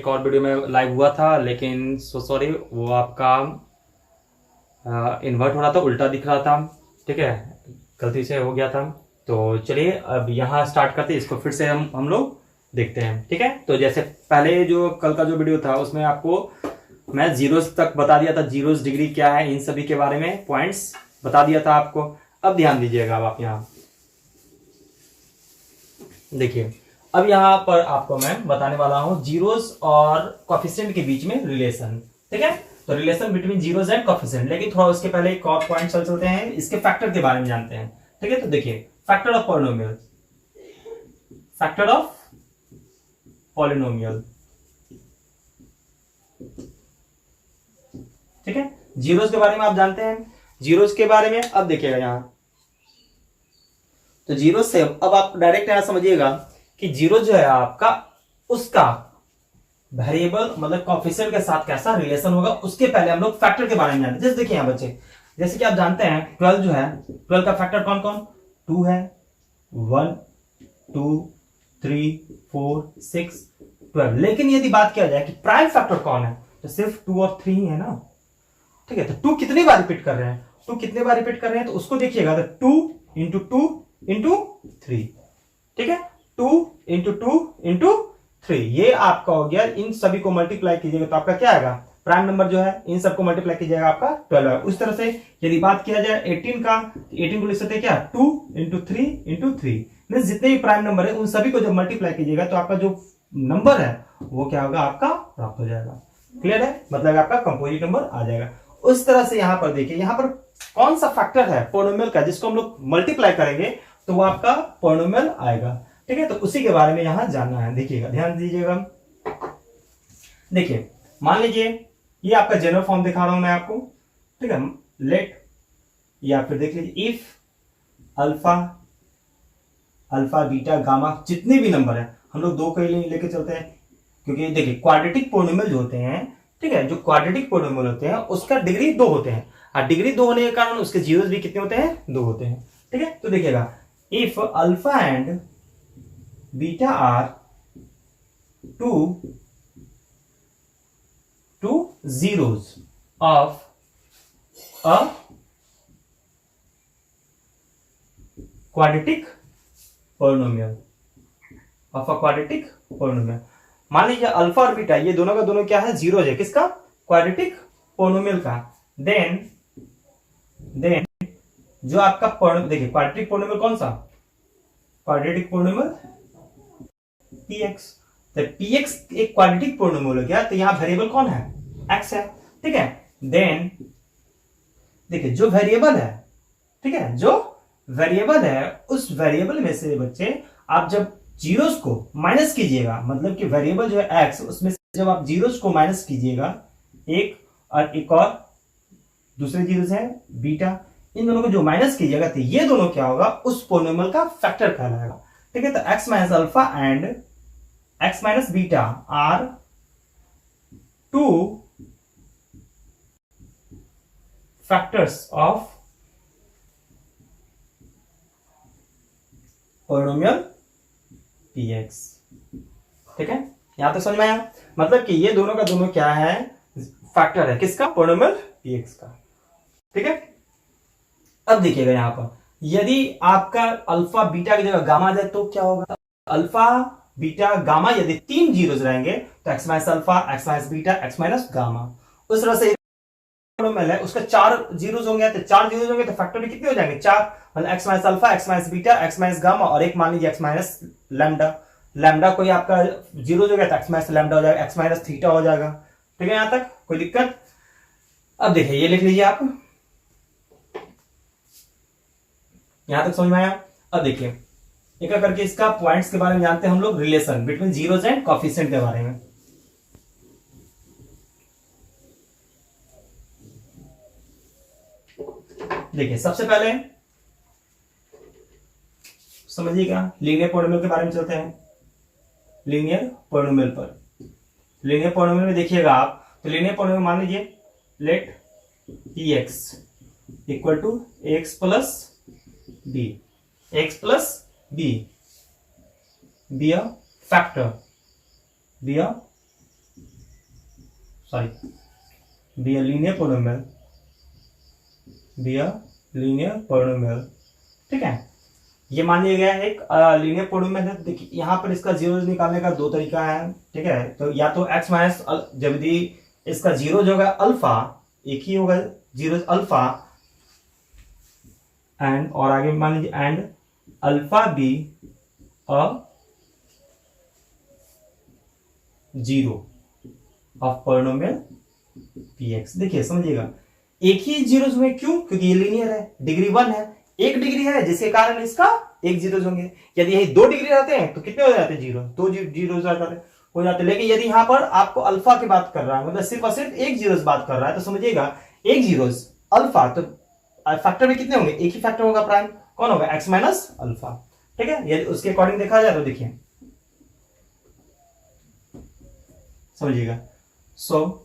एक और वीडियो में लाइव हुआ था, लेकिन सॉरी वो आपका इन्वर्ट हो रहा था, उल्टा दिख रहा था। ठीक है, गलती से हो गया था। तो चलिए अब यहाँ स्टार्ट करते हैं, इसको फिर से हम लोग देखते हैं। ठीक है, तो जैसे पहले जो कल का जो वीडियो था उसमें आपको मैं जीरोस तक बता दिया था, जीरोस डिग्री क्या है, इन सभी के बारे में पॉइंट्स बता दिया था आपको। अब ध्यान दीजिएगा, अब आप यहाँ देखिए, अब यहाँ पर आपको मैं बताने वाला हूं जीरोस और कोफिशिएंट के बीच में रिलेशन। ठीक है, तो relation between zeros and coefficient, लेकिन थोड़ा उसके पहले एक और पॉइंट चलते हैं, इसके फैक्टर के बारे में जानते हैं। ठीक है, तो देखिए factor of polynomial, factor of polynomial. ठीक है, जीरोस के बारे में आप जानते हैं, जीरोस के बारे में अब देखिएगा यहां, तो जीरो से अब आप डायरेक्ट यहां समझिएगा कि जीरो जो है आपका, उसका वेरिएबल मतलब कोफिशिएंट के साथ कैसा रिलेशन होगा, उसके पहले हम लोग फैक्टर के बारे में जानते हैं। जैसे देखिए यहां बच्चे, जैसे कि आप जानते हैं 12 जो है, 12 का फैक्टर कौन कौन, 2 है, 1 2 3 4 6 12। लेकिन यदि बात किया जाए कि प्राइम फैक्टर कौन है, तो सिर्फ 2 और 3 ही है ना। ठीक है, तो 2 कितनी बार रिपीट कर रहे हैं, 2 कितने बार रिपीट कर रहे हैं, तो उसको देखिएगा, तो 2 इंटू 2 इंटू 3। ठीक है, 2 इंटू 2 इंटू 3, ये आपका हो गया। इन सभी को मल्टीप्लाई कीजिएगा तो आपका क्या आएगा, प्राइम नंबर जो है, इन सबको मल्टीप्लाई कीजिएगा आपका 12 है। उस तरह से यदि बात किया जाए 18 का, 18 को लिख सकते हैं क्या, 2 इंटू 3 इंटू 3। मीन जितने भी प्राइम नंबर है उन सभी को जब मल्टीप्लाई कीजिएगा तो आपका जो नंबर है वो क्या होगा, आपका प्राप्त हो जाएगा। क्लियर है, मतलब आपका कंपोजिट नंबर आ जाएगा। उस तरह से यहां पर देखिए, यहां पर कौन सा फैक्टर है पॉलिनोमियल का, जिसको हम लोग मल्टीप्लाई करेंगे तो वो आपका पॉलिनोमियल आएगा। ठीक है, तो उसी के बारे में यहां जानना है। देखिएगा, ध्यान दीजिएगा। देखिए मान लीजिए ये आपका जनरल फॉर्म दिखा रहा हूं मैं आपको। ठीक है, लेट, या फिर देख लीजिए if alpha, alpha beta gamma जितने भी नंबर है, हम लोग दो के लिए लेके चलते हैं, क्योंकि देखिए क्वाड्रेटिक पॉलिनोमियल जो होते हैं, ठीक है, जो क्वाड्रेटिक पॉलिनोमियल होते हैं उसका डिग्री 2 होते हैं, और डिग्री 2 होने के कारण उसके जीरोस भी कितने होते हैं, 2 होते हैं। ठीक है, तो देखिएगा if alpha and beta are two zeros of a quadratic polynomial, of a quadratic polynomial. मान लीजिए अल्फा और बीटा ये दोनों का दोनों क्या है, जीरो है, किसका, क्वाड्रेटिक पॉलिनोमियल का। देन जो आपका देखिए क्वाड्रेटिक पॉलिनोमियल कौन सा, क्वाड्रेटिक पॉलिनोमियल px। तो px एक क्वाड्रेटिक पॉलिनोमियल हो गया, तो यहां वेरिएबल कौन है, x है। ठीक है, देन देखिए जो वेरिएबल है, ठीक है, जो वेरिएबल है उस वेरिएबल में से बच्चे आप जब जीरोस को माइनस कीजिएगा, मतलब कि वेरिएबल जो है x, उसमें से जब आप जीरोस को माइनस कीजिएगा, एक और एक और दूसरे जीरोस है बीटा, इन दोनों को जो माइनस कीजिएगा तो ये दोनों क्या होगा, उस पॉलिनोमियल का फैक्टर कहलाएगा। ठीक है, तो x minus alpha and x minus beta are two factors of polynomial px। ठीक है, यहां तक समझ में आया, मतलब कि ये दोनों का दोनों क्या है, फैक्टर है, किसका, पॉलिनोमियल px का। ठीक है, अब देखिएगा यहां पर यदि आपका अल्फा बीटा की जगह गामा आ जाए तो क्या होगा, अल्फा बीटा गामा यदि 3 जीरोस रहेंगे तो x minus alpha, x minus beta, x minus gamma. उस तरह से पॉलिनोमियल है उसका 4 जीरोस होंगे, तो 4 जीरोस होंगे तो फैक्टर भी कितने हो जाएंगे, 4, मतलब x minus alpha, x minus beta, x minus gamma, और एक मान लीजिए x माइनस लैम्डा। लैम्डा कोई आपका जीरो हो गया तो x माइनस लैम्डा हो जाएगा, x माइनस थीटा हो जाएगा। ठीक है, यहां तक कोई दिक्कत। अब देखिए ये लिख लीजिए आप, यहां तक समझ में आया। अब देखिए एक करके इसका पॉइंट्स के बारे में जानते हैं हम लोग, relation between zeros and coefficient के बारे में। देखिए सबसे पहले समझिएगा लीनियर पॉलिनोमियल के बारे में चलते हैं। लीनियर पॉलिनोमियल पर, लीनियर पॉलिनोमियल में देखिएगा आप, तो लीनियर पॉलिनोमियल मान लीजिए let px equal to x plus b, x plus b, be a factor sorry, be a linear polynomial, be a linear polynomial, ठीक है। ये मान लिया गया है एक लीनियर पोलिनोमियल है। देखिए यहाँ पर इसका जीरो निकालने का दो तरीका है, ठीक है। तो या तो x माइनस, जब भी इसका जीरो जो होगा अल्फा, एक ही होगा जीरो अल्फा, एंड और आगे मान लीजिए and alpha be a zero of polynomial px। देखिए समझिएगा, एक ही जीरो हुए, क्यों? क्योंकि ये लीनियर है, डिग्री 1 है, एक डिग्री है, जिसके कारण इसका एक जीरो होंगे। यदि यही 2 डिग्री रहते हैं तो कितने हो जाते? जीरो, 2 जीरो हो जाते। लेकिन यदि यहां पर आपको अल्फा की बात कर रहा है, मतलब सिर्फ और सिर्फ एक जीरो बात कर रहा है, तो समझिएगा एक जीरो अल्फा, तो फैक्टर में कितने होंगे? एक ही फैक्टर होगा प्राइम, कौन होगा? एक्स माइनस अल्फा, ठीक है। यदि उसके अकॉर्डिंग देखा जाए तो देखिए समझिएगा, सो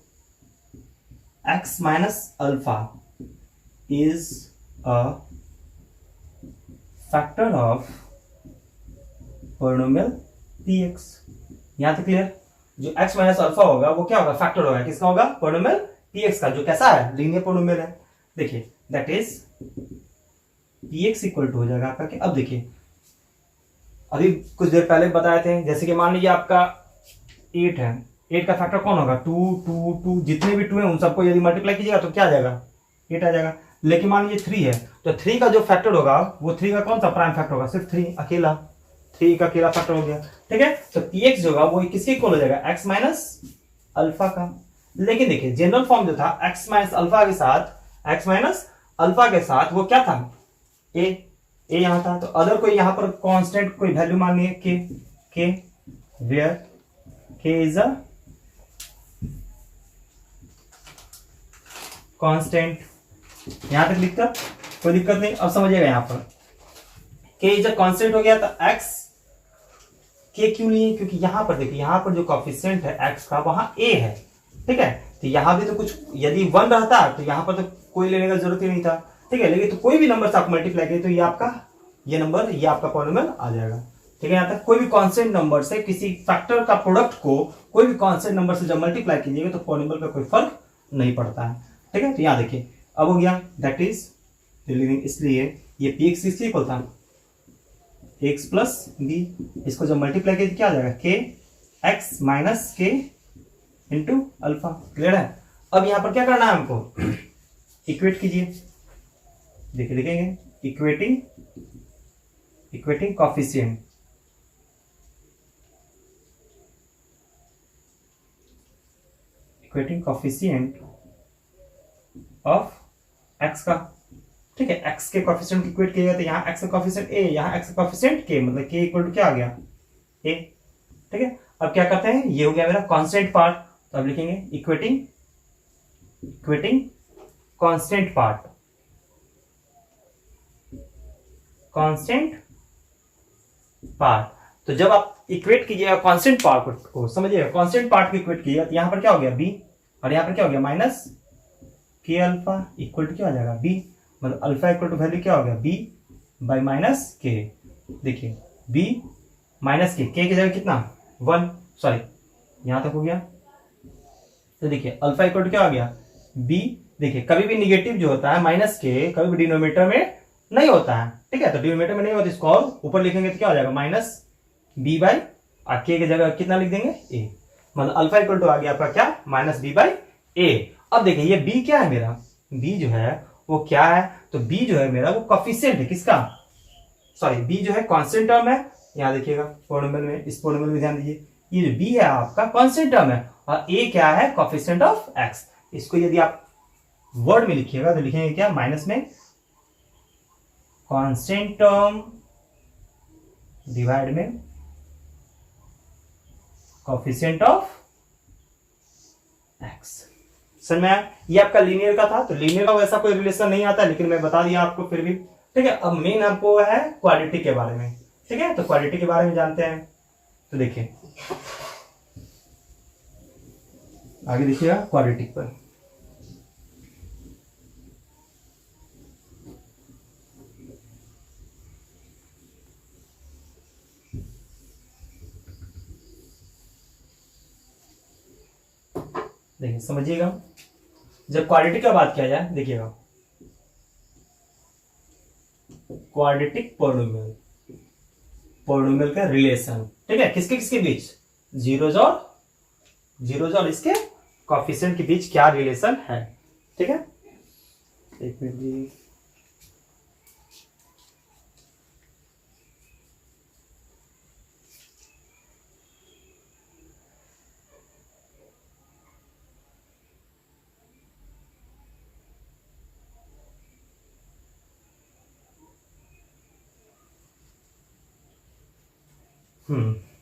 x minus alpha is a factor of polynomial px। यहां तक क्लियर? जो x माइनस अल्फा होगा वो क्या होगा? फैक्टर होगा, किसका होगा? पोलिनोमियल px का, जो कैसा है? लीनियर पोलिनोमियल है। देखिए that is px equal to हो जाएगा आपका क्या? अब देखिए, अभी कुछ देर पहले बताए थे, जैसे कि मान लीजिए आपका 8 है, 8 का फैक्टर कौन होगा? 2 2 2, जितने भी 2 है उन सबको यदि मल्टीप्लाई कीजिएगा तो क्या आ जाएगा? 8 आ जाएगा। लेकिन मान लीजिए 3 है, तो 3 का जो फैक्टर होगा वो 3 का कौन सा प्राइम फैक्टर होगा? सिर्फ 3 अकेला, 3 का अकेला फैक्टर हो गया, ठीक है। तो px जो होगा वो किसके इक्वल हो जाएगा? x माइनस अल्फा का। लेकिन देखिए जनरल फॉर्म जो था x माइनस अल्फा के साथ, x माइनस अल्फा के साथ वो क्या था? a यहां था। तो अदर कोई यहां पर कांस्टेंट कोई वैल्यू मान लीजिए k where k is a constant, यहां तक लिखकर कोई दिक्कत नहीं। अब समझिएगा यहां पर k जब कांस्टेंट हो गया तो x, k क्यों नहीं है? क्योंकि यहां पर देखिए, यहां पर जो कोएफिशिएंट है x का वहां a है, ठीक है। तो यहां भी तो कुछ, यदि 1 रहता तो यहां पर तो कोई लेने का जरूरत ही नहीं था, ठीक है। लेकिन तो कोई भी नंबर से आप मल्टीप्लाई करिए तो ये आपका, ये नंबर, ये आपका पोलिनोमियल आ जाएगा, ठीक है। यहां तक कोई भी कांस्टेंट नंबर से किसी फैक्टर का प्रोडक्ट को कोई भी कांस्टेंट नंबर से जब मल्टीप्लाई कीजिएगा तो पोलिनोमियल का कोई फर्क नहीं पड़ता है, ठीक है। तो यहां देखिए अब हो गया, दैट इज, इसलिए ये px किसके इक्वल था? x plus b. इसको जब मल्टीप्लाई किया तो क्या आ जाएगा? k x minus k into alpha. Clear है? अब यहां पर क्या करना है हमको? इक्वेट कीजिए, देखिए लिखेंगे equating coefficient, equating coefficient of x का, ठीक है। x के कॉफिशिएंट इक्वेट किया तो यहाँ x का कॉफिशिएंट a, यहाँ x का कॉफिशिएंट k, मतलब k इक्वल टू क्या आ गया? a, ठीक है। अब क्या करते हैं? ये हो गया मेरा कांस्टेंट पार्ट, तो अब लिखेंगे इक्वेटिंग कांस्टेंट पार्ट, तो जब आप इक्वेट कीजिएगा कांस्टेंट पार्ट को, समझिएगा कांस्टेंट पार्ट को इक्वेट कीजिएगा तो यहां पर क्या हो गया? b, और यहां पर क्या हो गया? माइनस के अल्फा इक्वल टू क्या हो जाएगा? b, मतलब अल्फा इक्वल टू वैल्यू क्या हो गया? b बाई माइनस के। देखिए b माइनस के की जगह कितना? 1, सॉरी यहां तक हो गया। तो देखिए अल्फा इक्वल टू क्या हो गया? b। देखिए कभी भी निगेटिव जो होता है माइनस के कभी भी डिनोमिनेटर में नहीं होता है, ठीक है। तो डिनोमिनेटर में नहीं होता, इसको और ऊपर लिखेंगे तो क्या हो जाएगा? माइनस बी बाई के जगह कितना लिख देंगे? a, मतलब अल्फा इक्वल टू आ गया आपका क्या? माइनस बी बाई ए। अब देखिए ये b क्या है मेरा? b जो है वो क्या है? तो b जो है मेरा वो कोएफिशिएंट है, किसका? सॉरी b जो है कांस्टेंट टर्म है, यहां देखिएगा पोलिनोमियल में, इस पोलिनोमियल में ध्यान दीजिए, ये जो b है आपका कांस्टेंट टर्म है और a क्या है? Coefficient of x। इसको यदि आप वर्ड में लिखिएगा तो लिखेंगे क्या? माइनस में कांस्टेंट टर्म डिवाइड में कोएफिशिएंट ऑफ x। समझ में आया? ये आपका लीनियर का था, तो लीनियर का वैसा कोई रिलेशन नहीं आता, लेकिन मैं बता दिया आपको फिर भी, ठीक है। अब मेन आपको है क्वाड्रेटिक के बारे में, ठीक है। तो क्वाड्रेटिक के बारे में जानते हैं, तो देखिए आगे देखिएगा क्वाड्रेटिक पर। देखिए समझिएगा, जब क्वाड्रेटिक का बात किया जाए, देखिएगा क्वाड्रेटिक पॉलिनोमियल, पॉलिनोमियल का रिलेशन, ठीक है, किसके किसके बीच, जीरोज और इसके कोएफिशिएंट के बीच क्या रिलेशन है, ठीक है। एक मिनट जी,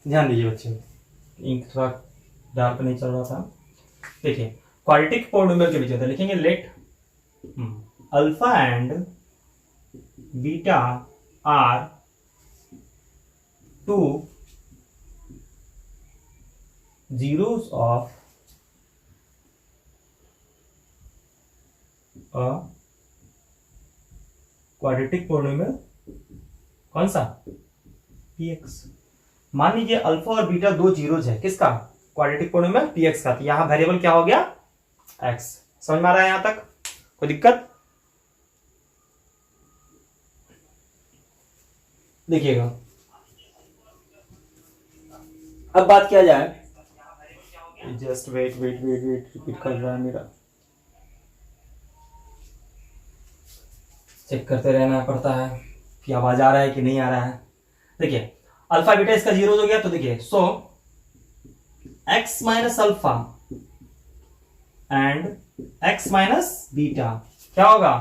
ध्यान दीजिए बच्चे, इंक थोड़ा डार्क नहीं चल रहा था। देखिए क्वाड्रेटिक पॉलिनोमियल के बीच होता है, लिखेंगे let alpha and beta are two zeros of a quadratic polynomial, कौन सा, px। मान लीजिए अल्फा और बीटा दो जीरोज है, किसका, क्वाड्रेटिक पोलिनोमियल px का, तो यहां वेरिएबल क्या हो गया, x। समझ में आ रहा है यहां तक, कोई दिक्कत। देखिएगा अब बात किया जाए, just wait wait wait wait, repeat कर रहा है मेरा, चेक करते रहना पड़ता है कि आवाज आ रहा है कि नहीं आ रहा है। देखिए अल्फा बीटा इसका जीरो हो गया, तो देखिए so x minus alpha and x minus beta क्या होगा,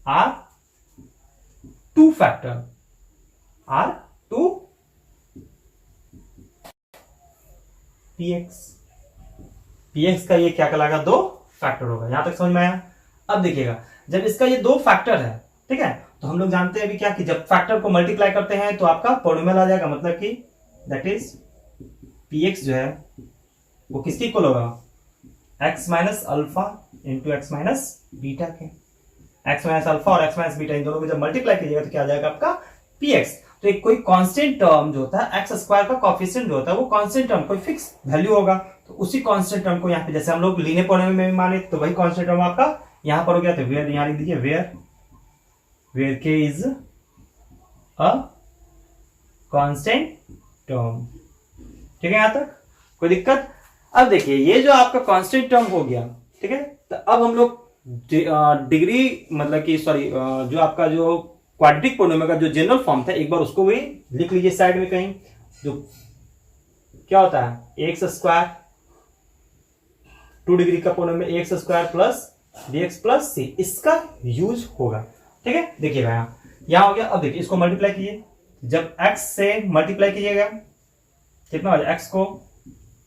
are two factor, are two px, px का ये क्या कहलाएगा, दो फैक्टर होगा। यहां तक समझ में आया। अब देखिएगा जब इसका ये दो फैक्टर है, ठीक है, तो हम लोग जानते हैं अभी क्या कि जब फैक्टर को मल्टीप्लाई करते हैं तो आपका पॉलिनोमियल आ जाएगा, मतलब कि दैट इज px जो है वो किसकी इक्वल होगा, x minus alpha into x minus beta के। x माइनस अल्फा और x माइनस बीटा इन दोनों को जब मल्टीप्लाई कीजिएगा तो क्या आ जाएगा आपका px। तो एक कोई कांस्टेंट टर्म जो होता है एक्स स्क्वायर का कोएफिशिएंट जो होता है वो कांस्टेंट टर्म कोई फिक्स वैल्यू होगा, तो उसी कांस्टेंट टर्म को यहाँ पे जैसे हम लोग लीनियर पॉलिनोमियल में भी माने तो वही कांस्टेंट टर्म आपका यहां पर हो गया, तो वेयर यहां लिख दीजिए वेयर के इज अ कांस्टेंट टर्म, ठीक है, यहां तक कोई दिक्कत। अब देखिए ये जो आपका कांस्टेंट टर्म हो गया, ठीक है, तो अब हम लोग डिग्री मतलब कि सॉरी जो आपका जो क्वाड्रेटिक पॉलिनोमियल का जो जनरल फॉर्म था एक बार उसको भी लिख लीजिए साइड में कहीं, जो क्या होता है एक्स स्क्वायर 2 डिग्री का polynomial x square plus bx plus c, इसका यूज होगा, ठीक है। देखिएगा यहां हो गया। अब देखिए इसको मल्टीप्लाई कीजिए, जब x से मल्टीप्लाई कीजिएगा कितना हो जाएगा, x को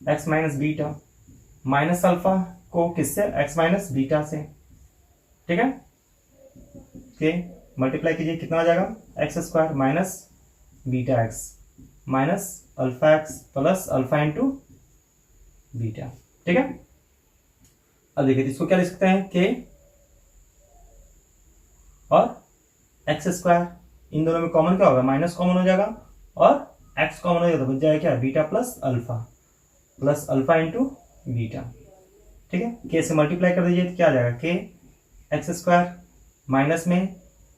x minus beta minus alpha को किससे, x माइनस बीटा से, ठीक है, मल्टीप्लाई कीजिए कितना हो जाएगा, x square minus beta x minus alpha x plus alpha into beta, ठीक है। अब देखिए इसको क्या लिख सकते हैं, के और एक्स स्क्वायर, इन दोनों में कॉमन क्या होगा, माइनस कॉमन हो जाएगा और एक्स कॉमन हो जाएगा तो बच जाएगा क्या, beta plus alpha into beta, ठीक है। के से मल्टीप्लाई कर दीजिए तो क्या आ जाएगा, के एक्स स्क्वायर माइनस में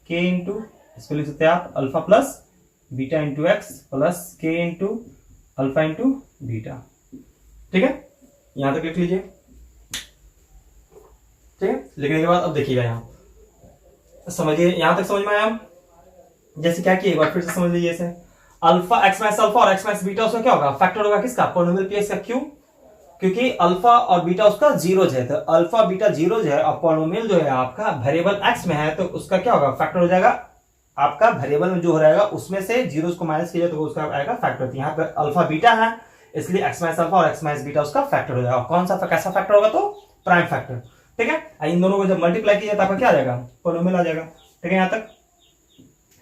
के इंटू, इसको लिख सकते हैं आप alpha plus beta into x plus के इंटू अल्फा इंटू बीटा, ठीक है, यहां तक लिख लीजिए, ठीक है। लिखने के बाद अब देखिएगा यहां समझिए, यहां तक समझ में आया। जैसे क्या किया एक बार फिर से समझ लीजिए, जैसे अल्फा एक्स माइनस अल्फा और एक्स माइनस बीटा उसका क्या होगा, फैक्टर होगा किसका, पॉलिनोमियल px का। क्यों, क्योंकि अल्फा और बीटा उसका जीरोज है, तो अल्फा बीटा जीरोज है और पॉलिनोमियल जो है आपका वेरिएबल x में है तो उसका क्या होगा, फैक्टर हो जाएगा आपका वेरिएबल में जो हो रहेगा उसमें से जीरोज को माइनस कीजिए तो उसका आएगा फैक्टर। यहाँ पे अल्फा बीटा है इसलिए एक्स माइनस अल्फा और एक्स माइनस बीटा उसका फैक्टर हो जाएगा। कौन सा कैसा फैक्टर होगा, तो प्राइम फैक्टर, ठीक है। इन दोनों को जब मल्टीप्लाई कीजिए तो आपका क्या आ जाएगा, पॉलिनोमियल आ जाएगा, ठीक है। यहां तक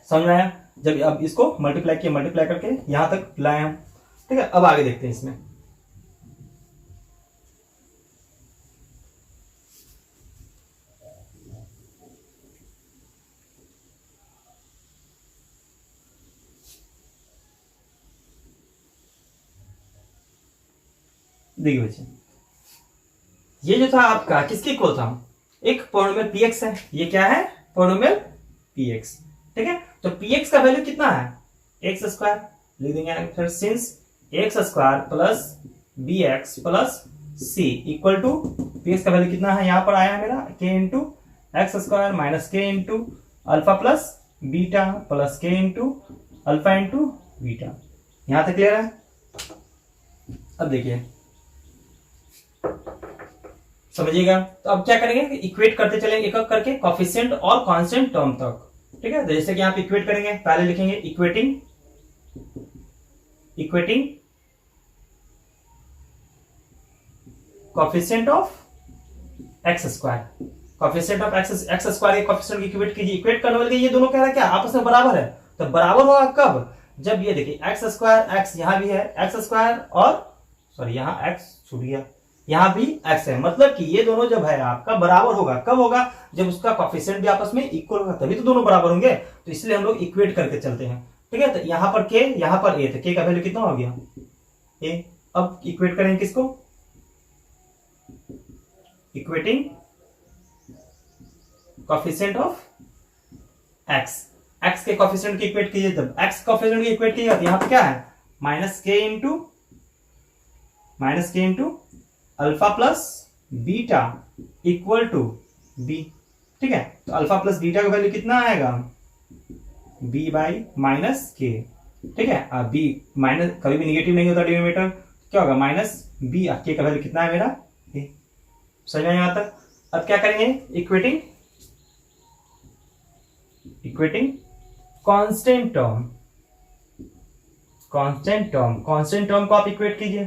समझ में आया। जब अब इसको मल्टीप्लाई किया, मल्टीप्लाई करके यहां तक लाए हम, ठीक है। अब आगे देखते हैं इसमें, देखिए बच्चे ये जो था आपका किसके इक्वल था, एक पॉलिनोमियल px है, ये क्या है पॉलिनोमियल px, ठीक है। तो px का वैल्यू कितना है एक्स स्क्वायर, लिख देंगे फिर since x square plus bx plus c equal to px का वैल्यू कितना है, यहां पर आया मेरा k into x square minus k into alpha plus beta plus k into alpha into beta. यहां तक क्लियर है। अब देखिए समझिएगा, तो अब क्या करेंगे इक्वेट करते चलेंगे एक एक करके कॉफिशिएंट और कांस्टेंट टर्म तक, ठीक है। जैसे कि आप इक्वेट करेंगे, पहले लिखेंगे equating coefficient of x square, coefficient of x square के कॉफिशिएंट की इक्वेट कीजिए। इक्वेट करने वाले ये दोनों कह रहा है क्या आपस में बराबर है, तो बराबर होगा कब, जब ये देखिए एक्स स्क्वायर एक्स यहां भी है एक्स स्क्वायर और सॉरी यहां एक्स छूट गया, यहां भी एक्स है, मतलब कि ये दोनों जब है आपका बराबर होगा, कब होगा जब उसका कॉफिशिएंट भी आपस में इक्वल होगा, तभी तो दोनों बराबर होंगे। तो इसलिए हम लोग इक्वेट करके चलते हैं, ठीक है। तो यहां पर के यहां पर ए, तो के का वैल्यू कितना हो गया ए। अब इक्वेट करेंगे किसको, equating coefficient of x, x के कॉफिशिएंट की इक्वेट कीजिए, जब एक्स कॉफिशिएंट की इक्वेट कीजिएगा तो यहां पर क्या है minus k into alpha plus beta equal to b, ठीक है। तो अल्फा प्लस बीटा का वैल्यू कितना आएगा बी बाई माइनस के, ठीक है। अब बी माइनस कभी भी निगेटिव नहीं होता डिनोमिनेटर, क्या होगा माइनस बी, के का वैल्यू कितना है मेरा ए, समझ में यहां तक। अब क्या करेंगे इक्वेटिंग कांस्टेंट टर्म को आप इक्वेट कीजिए।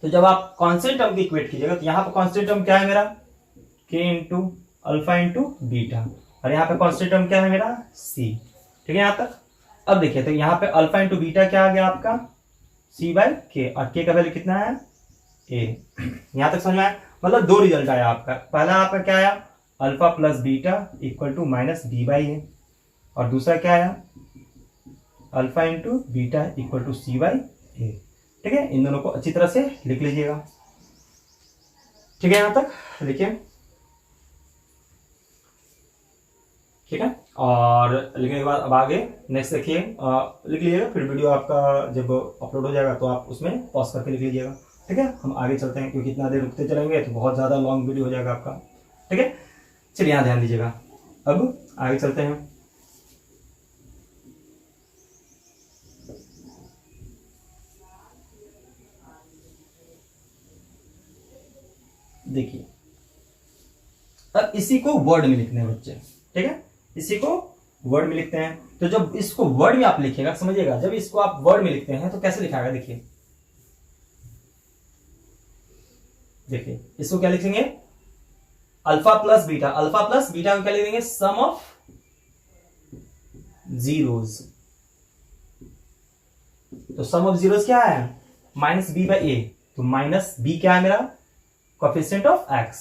तो जब आप कांस्टेंट टर्म की इक्वेट कीजिएगा तो यहां पर कांस्टेंट टर्म क्या है मेरा के इंटू अल्फा इंटू बीटा, और यहां पे कांस्टेंट टर्म क्या है मेरा सी, ठीक है यहां तक। अब देखिए तो यहां पे अल्फा इंटू बीटा क्या आ गया आपका सी बाई के, और के का वैल्यू कितना है ए। यहां तक समझ में आया, मतलब दो रिजल्ट आया आपका, पहला आपका क्या आया alpha plus beta equal to minus b by a, और दूसरा क्या आया alpha into beta equal to c by a, ठीक है। इन दोनों को अच्छी तरह से लिख लीजिएगा, ठीक है यहां तक लिखिए, ठीक है। और लिखने के बाद अब आगे नेक्स्ट देखिए लिख लीजिएगा, फिर वीडियो आपका जब अपलोड हो जाएगा तो आप उसमें पॉज करके लिख लीजिएगा, ठीक है। हम आगे चलते हैं क्योंकि इतना देर रुकते चलेंगे तो बहुत ज्यादा लॉन्ग वीडियो हो जाएगा आपका, ठीक है। चलिए यहां ध्यान दीजिएगा, अब आगे चलते हैं। देखिए अब इसी को वर्ड में लिखने हैं बच्चे, ठीक है, इसी को वर्ड में लिखते हैं। तो जब इसको वर्ड में आप लिखिएगा समझिएगा, जब इसको आप वर्ड में लिखते हैं तो कैसे लिखाएगा देखिए, देखिए इसको क्या लिखेंगे alpha plus beta, alpha plus beta को क्या लिखेंगे सम ऑफ जीरोज। तो सम ऑफ जीरोज क्या है माइनस बी बाई ए, तो माइनस बी क्या है मेरा coefficient of x,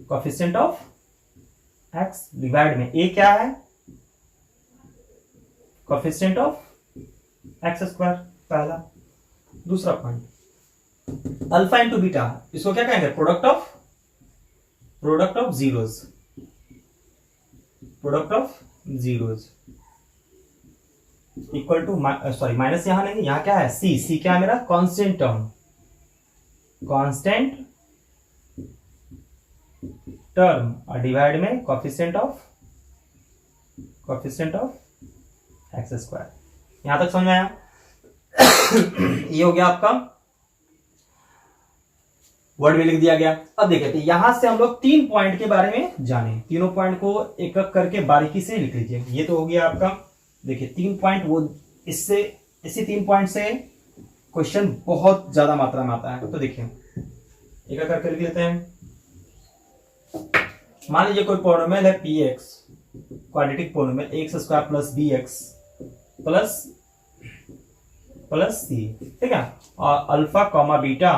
coefficient of x divide में ए क्या है कोएफिशिएंट ऑफ एक्स स्क्वायर, पहला। दूसरा पॉइंट अल्फा इंटू बीटा, इसको क्या कहेंगे product of zeros, product of zeros equal to sorry minus यहां नहीं, यहां क्या है सी, सी क्या है मेरा कांस्टेंट टर्म और डिवाइड में कोएफिशिएंट ऑफ एक्स स्क्वायर। यहां तक समझ में आया ये हो गया आपका वर्ड में लिख दिया गया। अब देखिए तो यहां से हम लोग 3 पॉइंट के बारे में जाने, तीनों पॉइंट को एक एक करके बारीकी से लिख लीजिए। ये तो हो गया आपका, देखिए 3 पॉइंट, वो इससे इसी 3 पॉइंट से क्वेश्चन बहुत ज्यादा मात्रा में आता है। तो देखिए एक एक करके लिख लेते हैं। मान लीजिए कोई पॉलिनोमियल है p x, quadratic polynomial x square plus b x plus c, ठीक है, और alpha comma beta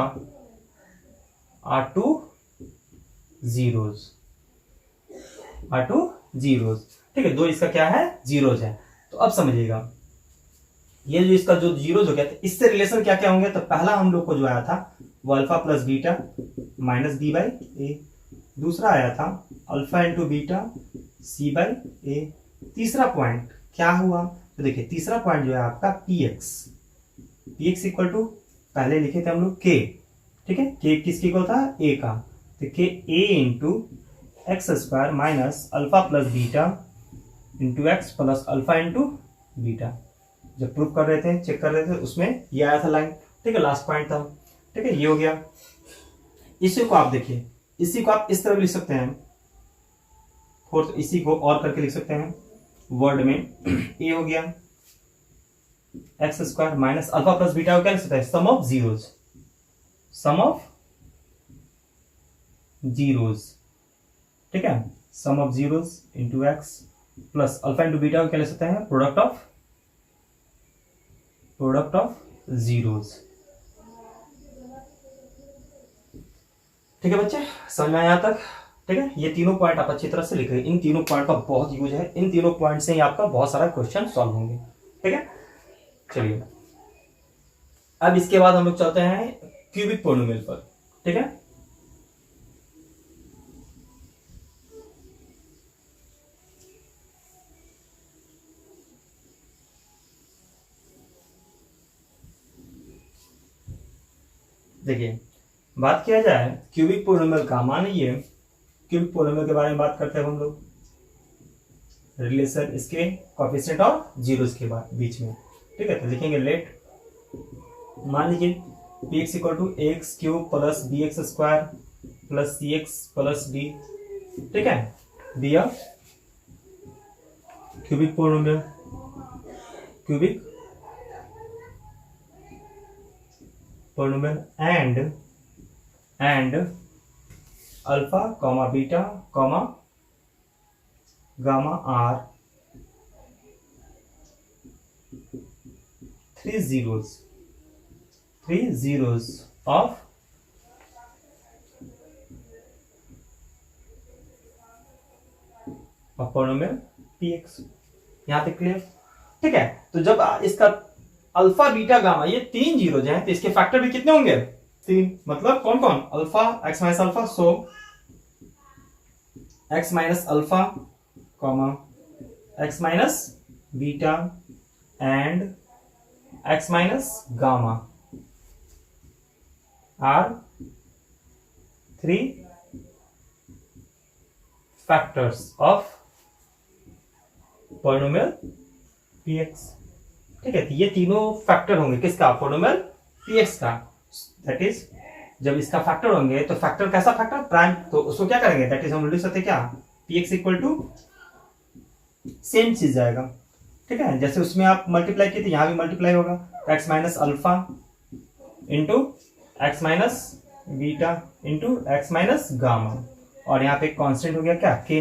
are two zeros, ठीक है, दो इसका क्या है जीरोज है। तो अब समझिएगा ये जो इसका जो जीरोज हो गया, तो इससे रिलेशन क्या क्या होंगे। तो पहला हम लोग को जो आया था वो alpha plus beta minus b by a. दूसरा आया था alpha into beta c by a. तीसरा पॉइंट क्या हुआ, तो देखिए तीसरा पॉइंट जो है आपका पी एक्स इक्वल टू पहले लिखे थे हम लोग के, ठीक है, के किसकी को था, ए का, तो k a into x square minus alpha plus beta into x plus alpha into beta. जब प्रूफ कर रहे थे, चेक कर रहे थे, उसमें ये आया था लाइन, ठीक है, लास्ट पॉइंट था, ठीक है, ये हो गया। इसी को आप देखिए, इसी को आप इस तरह लिख सकते हैं फोर्थ, इसी को और करके लिख सकते हैं वर्ड में ए हो गया x square minus alpha plus beta को क्या लिख सकते हैं, sum of zeros, sum of zeros, ठीक है, sum of zeros into x plus alpha into beta को क्या लिख सकते हैं, प्रोडक्ट ऑफ जीरोज। ठीक है बच्चे, समझ में आया यहां तक, ठीक है। ये तीनों पॉइंट आप अच्छी तरह से लिख रहे हैं, इन तीनों पॉइंट का बहुत यूज है, इन तीनों पॉइंट से ही आपका बहुत सारा क्वेश्चन सॉल्व होंगे, ठीक है। चलिए अब इसके बाद हम लोग चलते हैं क्यूबिक पोलिनोमियल पर, ठीक है। देखिए बात किया जाए क्यूबिक पोलिनोमियल का, मान लीजिए क्यूबिक पोलिनोमियल के बारे में बात करते हैं हम लोग, रिलेशन इसके कोएफिशिएंट और जीरोस के बाद बीच में, ठीक है। तो लिखेंगे लेट, मान लीजिए p x equal to a x cube plus b x square plus c x plus d, ठीक है, be a cubic polynomial, cubic polynomial and alpha comma beta comma gamma are three zeros of polynomial px, यहां तक clear, ठीक है। तो जब इसका alpha beta gamma ये तीन जीरो हैं तो इसके फैक्टर भी कितने होंगे, तीन, मतलब कौन कौन, alpha x minus alpha, so x minus alpha comma x minus beta and x minus gamma are three factors of polynomial px, ठीक है। तो ये तीनों फैक्टर होंगे किसका, पोलिनोमियल px का, दैट इज जब इसका फैक्टर होंगे तो फैक्टर कैसा फैक्टर, प्राइम, तो उसको क्या करेंगे, दैट इज हम लिख सकते क्या, px इक्वल टू सेम चीज जाएगा, ठीक है। जैसे उसमें आप मल्टीप्लाई किए थे यहां भी मल्टीप्लाई होगा, x minus alpha into x minus beta into x minus gamma, और यहाँ पे कांस्टेंट हो गया क्या, के,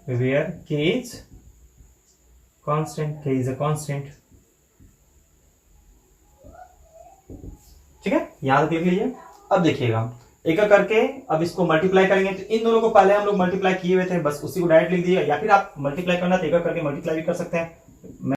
वेयर के इज कांस्टेंट, के इज अ कांस्टेंट, ठीक है। यहां तक लिख लीजिए। अब देखिएगा एक एक करके अब इसको मल्टीप्लाई करेंगे, तो इन दोनों को पहले हम लोग मल्टीप्लाई किए हुए थे, बस उसी को डायरेक्ट लिख दिए, या फिर आप मल्टीप्लाई करना तो एक एक करके मल्टीप्लाई भी कर सकते हैं।